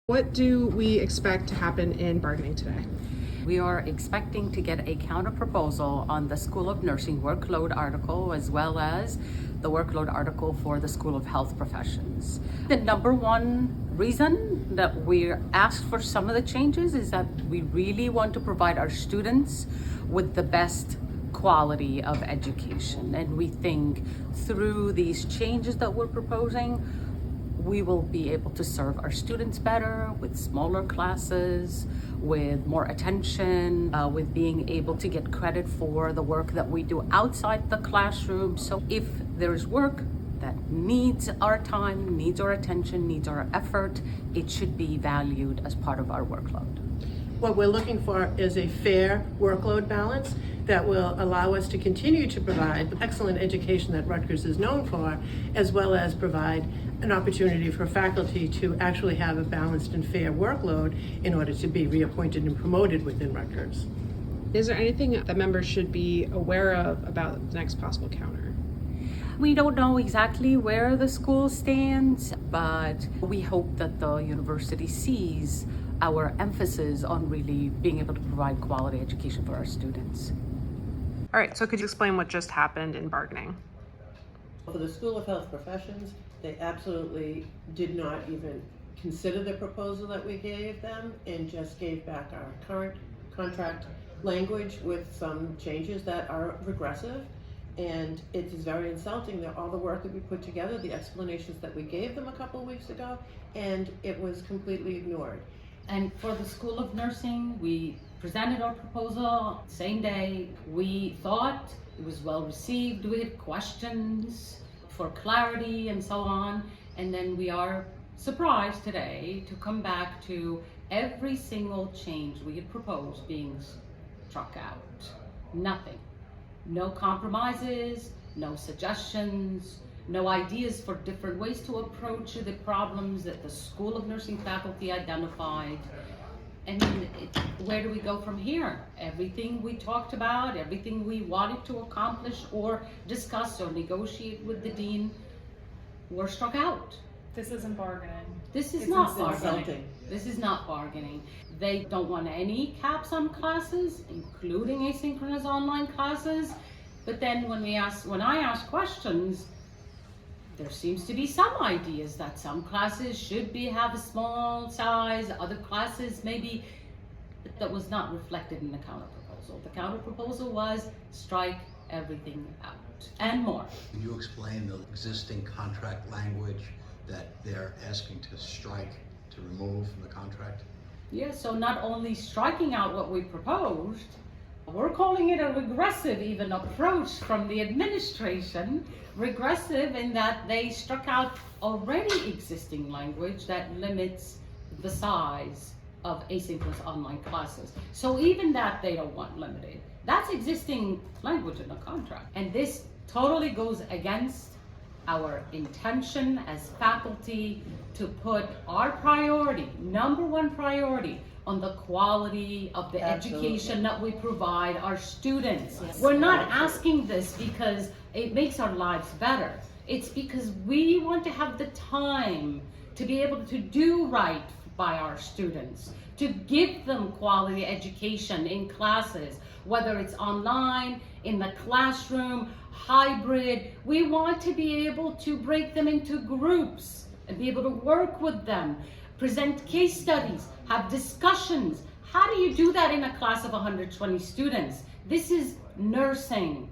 What do we expect to happen in bargaining today? We are expecting to get a counterproposal on the School of Nursing workload article, as well as the workload article for the School of Health Professions. The number one reason that we asked for some of the changes is that we really want to provide our students with the best quality of education. And we think through these changes that we're proposing, we will be able to serve our students better with smaller classes, with more attention, with being able to get credit for the work that we do outside the classroom. So if there's work that needs our time, needs our attention, needs our effort, it should be valued as part of our workload. What we're looking for is a fair workload balance that will allow us to continue to provide the excellent education that Rutgers is known for, as well as provide an opportunity for faculty to actually have a balanced and fair workload in order to be reappointed and promoted within Rutgers. Is there anything that members should be aware of about the next possible counter? We don't know exactly where the school stands, but we hope that the university sees our emphasis on really being able to provide quality education for our students. All right, so could you explain what just happened in bargaining? For the School of Health Professions, they absolutely did not even consider the proposal that we gave them and just gave back our current contract language with some changes that are regressive. And it is very insulting that all the work that we put together, the explanations that we gave them a couple of weeks ago, and it was completely ignored. And for the School of Nursing, we presented our proposal same day. We thought it was well received. We had questions for clarity and so on. And then we are surprised today to come back to every single change we had proposed being struck out. Nothing. No compromises, no suggestions, no ideas for different ways to approach the problems that the School of Nursing faculty identified. And where do we go from here? Everything we talked about, everything we wanted to accomplish or discuss or negotiate with the dean were struck out. This isn't bargaining. This is It's not bargaining. insulting. This is not bargaining. They don't want any caps on classes, including asynchronous online classes. But then when I ask questions, there seems to be some ideas that some classes should have a small size, other classes maybe. That was not reflected in the counterproposal. The counterproposal was strike everything out and more. Can you explain the existing contract language that they're asking to strike, to remove from the contract? Yeah, so not only striking out what we proposed, we're calling it a regressive even approach from the administration. Regressive in that they struck out already existing language that limits the size of asynchronous online classes. So even that they don't want limited. That's existing language in the contract. And this totally goes against our intention as faculty to put our priority, number one priority, on the quality of the education that we provide our students. Yes. We're not asking this because it makes our lives better. It's because we want to have the time to be able to do right by our students, to give them quality education in classes, whether it's online, in the classroom, hybrid. We want to be able to break them into groups and be able to work with them, present case studies, have discussions. How do you do that in a class of 120 students? This is nursing.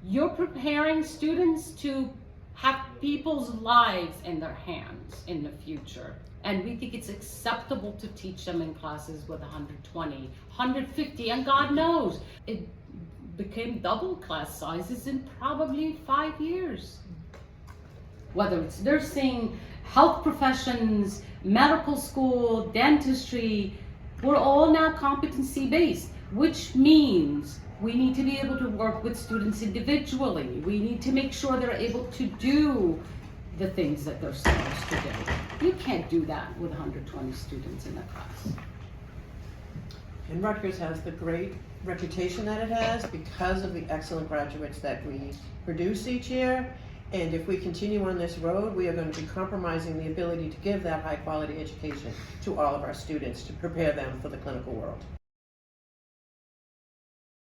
You're preparing students to have people's lives in their hands in the future. And we think it's acceptable to teach them in classes with 120, 150, and God knows, it became double class sizes in probably 5 years. Whether it's nursing, health professions, medical school, dentistry, we're all now competency based, which means we need to be able to work with students individually. We need to make sure they're able to do the things that they're supposed to do. You can't do that with 120 students in a class. And Rutgers has the great reputation that it has because of the excellent graduates that we produce each year. And if we continue on this road, we are going to be compromising the ability to give that high quality education to all of our students to prepare them for the clinical world.